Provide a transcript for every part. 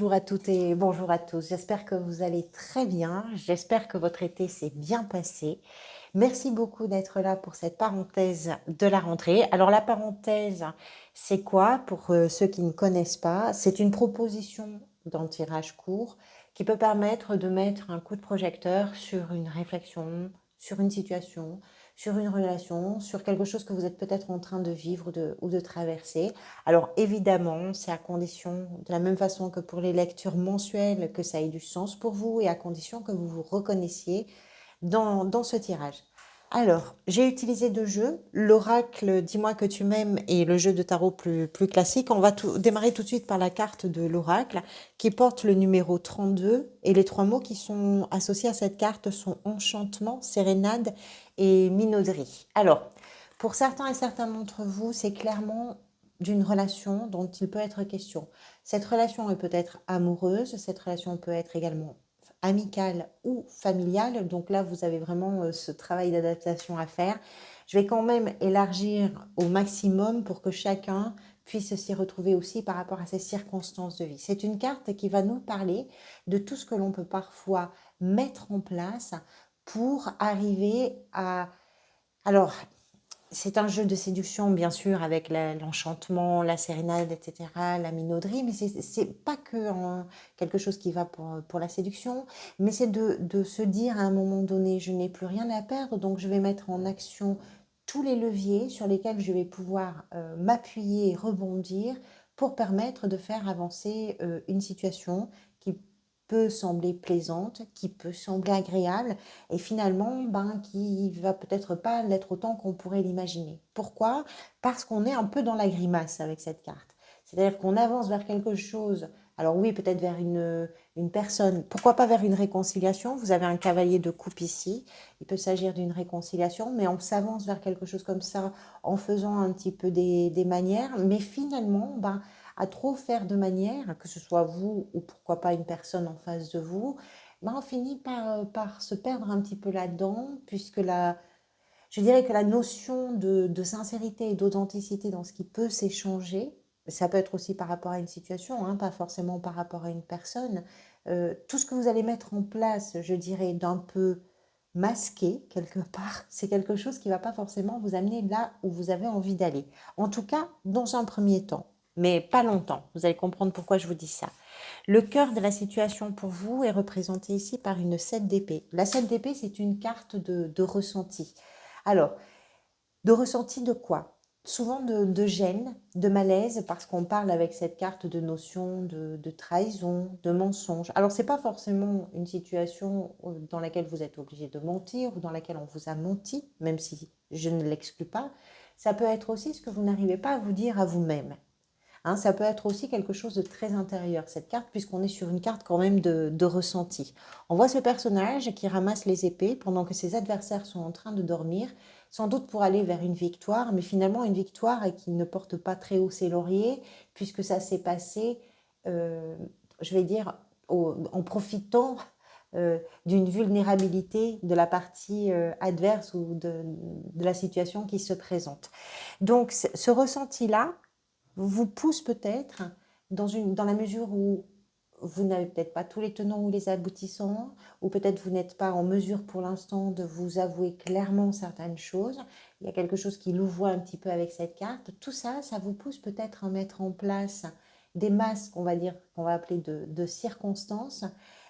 Bonjour à toutes et bonjour à tous. J'espère que vous allez très bien. J'espère que votre été s'est bien passé. Merci beaucoup d'être là pour cette parenthèse de la rentrée. Alors la parenthèse, c'est quoi pour ceux qui ne connaissent pas? C'est une proposition d'un tirage court qui peut permettre de mettre un coup de projecteur sur une réflexion, sur une situation, sur une relation, sur quelque chose que vous êtes peut-être en train de vivre ou de traverser. Alors évidemment, c'est à condition, de la même façon que pour les lectures mensuelles, que ça ait du sens pour vous et à condition que vous vous reconnaissiez dans ce tirage. Alors, j'ai utilisé deux jeux, l'oracle Dis-moi que tu m'aimes et le jeu de tarot plus classique. On va démarrer tout de suite par la carte de l'oracle qui porte le numéro 32 et les trois mots qui sont associés à cette carte sont enchantement, sérénade et minauderie. Alors, pour certains et certaines d'entre vous, c'est clairement d'une relation dont il peut être question. Cette relation elle peut être amoureuse, cette relation peut être également amicale ou familiale. Donc là, vous avez vraiment ce travail d'adaptation à faire. Je vais quand même élargir au maximum pour que chacun puisse s'y retrouver aussi par rapport à ses circonstances de vie. C'est une carte qui va nous parler de tout ce que l'on peut parfois mettre en place pour arriver à... Alors, c'est un jeu de séduction, bien sûr, avec l'enchantement, la sérénade, etc., la minauderie, mais c'est pas que quelque chose qui va pour la séduction, mais c'est de se dire à un moment donné, je n'ai plus rien à perdre, donc je vais mettre en action tous les leviers sur lesquels je vais pouvoir m'appuyer et rebondir pour permettre de faire avancer une situation qui peut sembler plaisante, qui peut sembler agréable, et finalement, qui va peut-être pas l'être autant qu'on pourrait l'imaginer. Pourquoi? Parce qu'on est un peu dans la grimace avec cette carte. C'est-à-dire qu'on avance vers quelque chose. Alors oui, peut-être vers une personne. Pourquoi pas vers une réconciliation? Vous avez un cavalier de coupe ici. Il peut s'agir d'une réconciliation, mais on s'avance vers quelque chose comme ça en faisant un petit peu des manières. Mais finalement, à trop faire de manières, que ce soit vous ou pourquoi pas une personne en face de vous, on finit par se perdre un petit peu là-dedans, puisque je dirais que la notion de sincérité et d'authenticité dans ce qui peut s'échanger, ça peut être aussi par rapport à une situation, hein, pas forcément par rapport à une personne, tout ce que vous allez mettre en place, je dirais, d'un peu masqué quelque part, c'est quelque chose qui ne va pas forcément vous amener là où vous avez envie d'aller. En tout cas, dans un premier temps, mais pas longtemps. Vous allez comprendre pourquoi je vous dis ça. Le cœur de la situation pour vous est représenté ici par une 7 d'épée. La 7 d'épée, c'est une carte de ressenti. Alors, de ressenti de quoi? Souvent de gêne, de malaise, parce qu'on parle avec cette carte de notion de trahison, de mensonge. Alors, c'est pas forcément une situation dans laquelle vous êtes obligé de mentir ou dans laquelle on vous a menti, même si je ne l'exclus pas. Ça peut être aussi ce que vous n'arrivez pas à vous dire à vous-même. Hein, ça peut être aussi quelque chose de très intérieur, cette carte, puisqu'on est sur une carte quand même de ressenti. On voit ce personnage qui ramasse les épées pendant que ses adversaires sont en train de dormir, sans doute pour aller vers une victoire, mais finalement une victoire qui ne porte pas très haut ses lauriers, puisque ça s'est passé, euh, je vais dire, en profitant d'une vulnérabilité de la partie adverse ou de la situation qui se présente. Donc ce ressenti-là, vous pousse peut-être dans la mesure où vous n'avez peut-être pas tous les tenants ou les aboutissants, ou peut-être vous n'êtes pas en mesure pour l'instant de vous avouer clairement certaines choses. Il y a quelque chose qui louvoie un petit peu avec cette carte. Tout ça, ça vous pousse peut-être à mettre en place des masques, on va dire, qu'on va appeler de circonstances,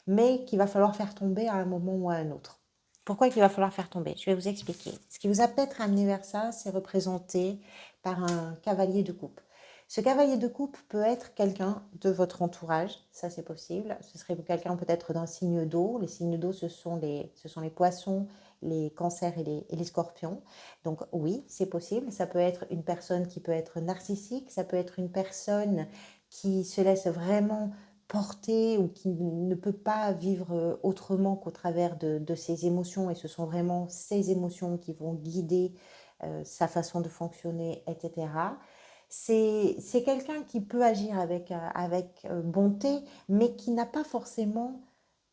mais qu'il va falloir faire tomber à un moment ou à un autre. Pourquoi il va falloir faire tomber? Je vais vous expliquer. Ce qui vous a peut-être amené vers ça, c'est représenté par un cavalier de coupe. Ce cavalier de coupe peut être quelqu'un de votre entourage, ça c'est possible. Ce serait quelqu'un peut-être d'un signe d'eau. Les signes d'eau, ce sont les poissons, les cancers et les scorpions. Donc oui, c'est possible. Ça peut être une personne qui peut être narcissique, ça peut être une personne qui se laisse vraiment porter ou qui ne peut pas vivre autrement qu'au travers de ses émotions. Et ce sont vraiment ces émotions qui vont guider sa façon de fonctionner, etc. C'est quelqu'un qui peut agir avec bonté, mais qui n'a pas forcément,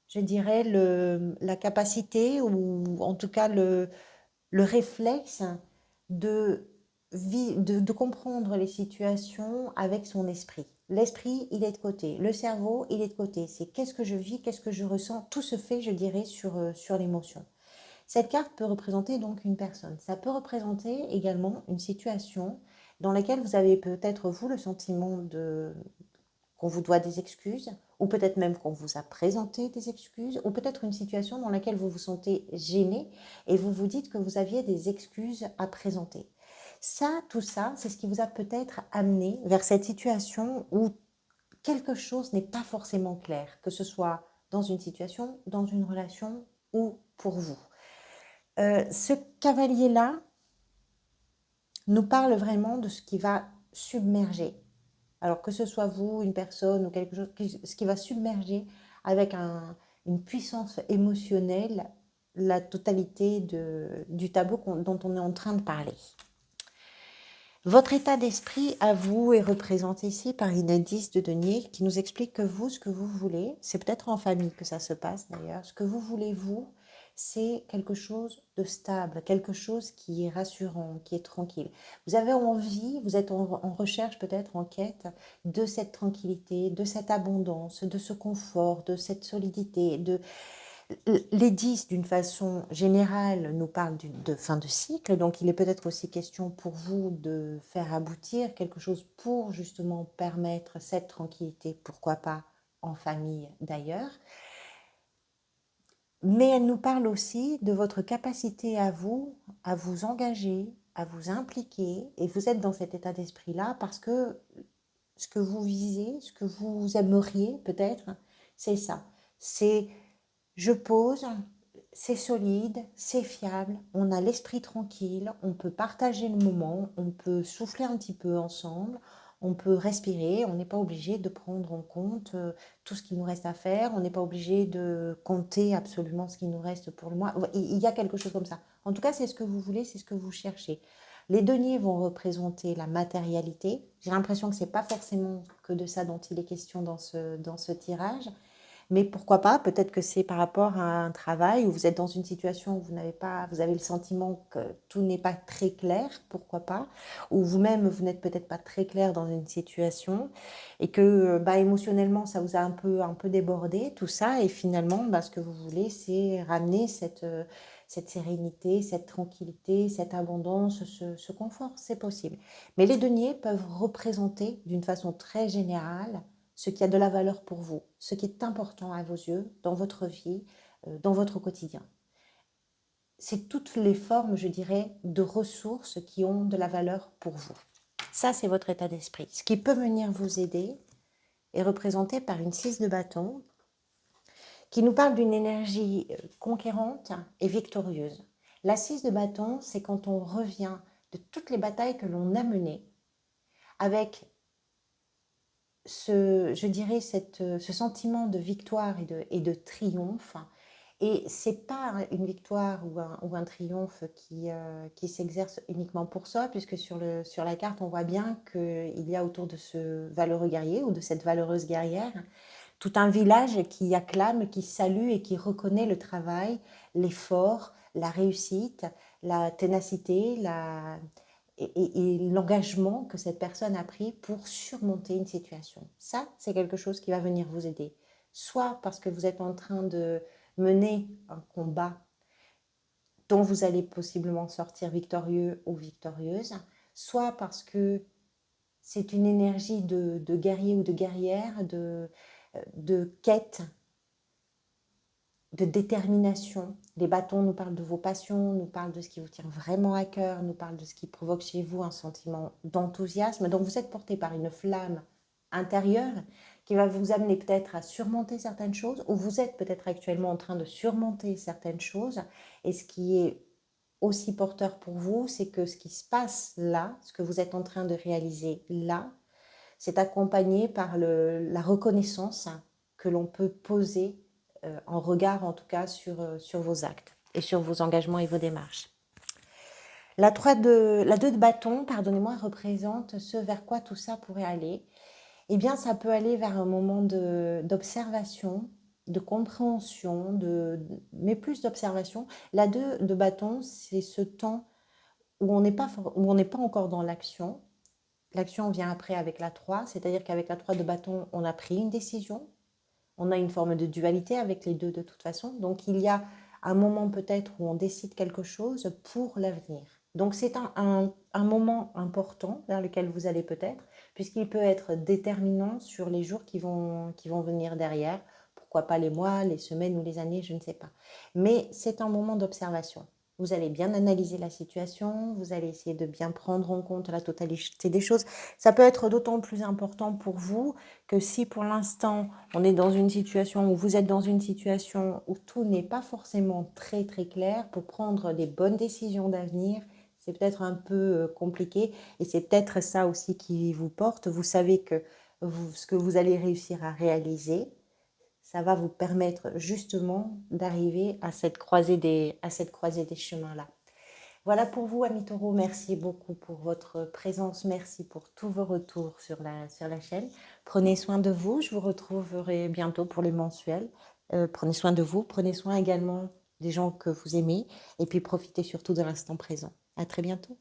je dirais, la capacité ou en tout cas le réflexe de comprendre les situations avec son esprit. L'esprit, il est de côté. Le cerveau, il est de côté. C'est qu'est-ce que je vis, qu'est-ce que je ressens. Tout se fait, je dirais, sur l'émotion. Cette carte peut représenter donc une personne. Ça peut représenter également une situation dans laquelle vous avez peut-être, vous, le sentiment qu'on vous doit des excuses, ou peut-être même qu'on vous a présenté des excuses, ou peut-être une situation dans laquelle vous vous sentez gêné et vous vous dites que vous aviez des excuses à présenter. Ça, tout ça, c'est ce qui vous a peut-être amené vers cette situation où quelque chose n'est pas forcément clair, que ce soit dans une situation, dans une relation ou pour vous. Ce cavalier-là nous parle vraiment de ce qui va submerger. Alors que ce soit vous, une personne ou quelque chose, ce qui va submerger avec une puissance émotionnelle la totalité du tableau dont on est en train de parler. Votre état d'esprit à vous est représenté ici par une indice de denier qui nous explique que vous, ce que vous voulez, c'est peut-être en famille que ça se passe d'ailleurs, ce que vous voulez, vous, c'est quelque chose de stable, quelque chose qui est rassurant, qui est tranquille. Vous avez envie, vous êtes en recherche peut-être, en quête de cette tranquillité, de cette abondance, de ce confort, de cette solidité, les 10, d'une façon générale, nous parlent de fin de cycle, donc il est peut-être aussi question pour vous de faire aboutir quelque chose pour justement permettre cette tranquillité, pourquoi pas en famille d'ailleurs. Mais elle nous parle aussi de votre capacité à vous engager, à vous impliquer, et vous êtes dans cet état d'esprit-là parce que ce que vous visez, ce que vous aimeriez peut-être, c'est ça. C'est je pose, c'est solide, c'est fiable, on a l'esprit tranquille, on peut partager le moment, on peut souffler un petit peu ensemble, on peut respirer, on n'est pas obligé de prendre en compte tout ce qu'il nous reste à faire, on n'est pas obligé de compter absolument ce qu'il nous reste pour le mois. Il y a quelque chose comme ça. En tout cas, c'est ce que vous voulez, c'est ce que vous cherchez. Les deniers vont représenter la matérialité. J'ai l'impression que ce n'est pas forcément que de ça dont il est question dans ce tirage. Mais pourquoi pas, peut-être que c'est par rapport à un travail où vous êtes dans une situation où vous avez le sentiment que tout n'est pas très clair, pourquoi pas, ou vous-même, vous n'êtes peut-être pas très clair dans une situation et que émotionnellement, ça vous a un peu débordé, tout ça, et finalement, ce que vous voulez, c'est ramener cette sérénité, cette tranquillité, cette abondance, ce confort, c'est possible. Mais les deniers peuvent représenter d'une façon très générale ce qui a de la valeur pour vous, ce qui est important à vos yeux dans votre vie, dans votre quotidien. C'est toutes les formes, je dirais, de ressources qui ont de la valeur pour vous. Ça, c'est votre état d'esprit. Ce qui peut venir vous aider est représenté par une 6 de bâton qui nous parle d'une énergie conquérante et victorieuse. La 6 de bâton, c'est quand on revient de toutes les batailles que l'on a menées avec je dirais, ce sentiment de victoire et de triomphe. Et ce n'est pas une victoire ou un triomphe qui s'exerce uniquement pour soi, puisque sur la carte, on voit bien qu'il y a autour de ce valeureux guerrier ou de cette valeureuse guerrière tout un village qui acclame, qui salue et qui reconnaît le travail, l'effort, la réussite, la ténacité, et l'engagement que cette personne a pris pour surmonter une situation. Ça, c'est quelque chose qui va venir vous aider. Soit parce que vous êtes en train de mener un combat dont vous allez possiblement sortir victorieux ou victorieuse, soit parce que c'est une énergie de guerrier ou de guerrière, de quête, de détermination. Les bâtons nous parlent de vos passions, nous parlent de ce qui vous tient vraiment à cœur, nous parlent de ce qui provoque chez vous un sentiment d'enthousiasme. Donc vous êtes porté par une flamme intérieure qui va vous amener peut-être à surmonter certaines choses, ou vous êtes peut-être actuellement en train de surmonter certaines choses. Et ce qui est aussi porteur pour vous, c'est que ce qui se passe là, ce que vous êtes en train de réaliser là, c'est accompagné par la reconnaissance que l'on peut poser en regard en tout cas sur vos actes et sur vos engagements et vos démarches. La 2 de bâton, pardonnez-moi, représente ce vers quoi tout ça pourrait aller. Eh bien, ça peut aller vers un moment d'observation, de compréhension, mais plus d'observation. La 2 de bâton, c'est ce temps où on n'est pas encore dans l'action, L'action vient après avec la 3, c'est-à-dire qu'avec la 3 de bâton, on a pris une décision. On a une forme de dualité avec les deux de toute façon. Donc, il y a un moment peut-être où on décide quelque chose pour l'avenir. Donc, c'est un moment important vers lequel vous allez peut-être, puisqu'il peut être déterminant sur les jours qui vont venir derrière. Pourquoi pas les mois, les semaines ou les années, je ne sais pas. Mais c'est un moment d'observation. Vous allez bien analyser la situation, vous allez essayer de bien prendre en compte la totalité des choses. Ça peut être d'autant plus important pour vous que si pour l'instant on est dans une situation où vous êtes dans une situation où tout n'est pas forcément très très clair, pour prendre les bonnes décisions d'avenir, c'est peut-être un peu compliqué et c'est peut-être ça aussi qui vous porte. Vous savez que ce que vous allez réussir à réaliser, ça va vous permettre justement d'arriver à cette croisée des chemins-là. Voilà pour vous, amis taureaux. Merci beaucoup pour votre présence. Merci pour tous vos retours sur la chaîne. Prenez soin de vous. Je vous retrouverai bientôt pour le mensuel. Prenez soin de vous. Prenez soin également des gens que vous aimez. Et puis profitez surtout de l'instant présent. À très bientôt.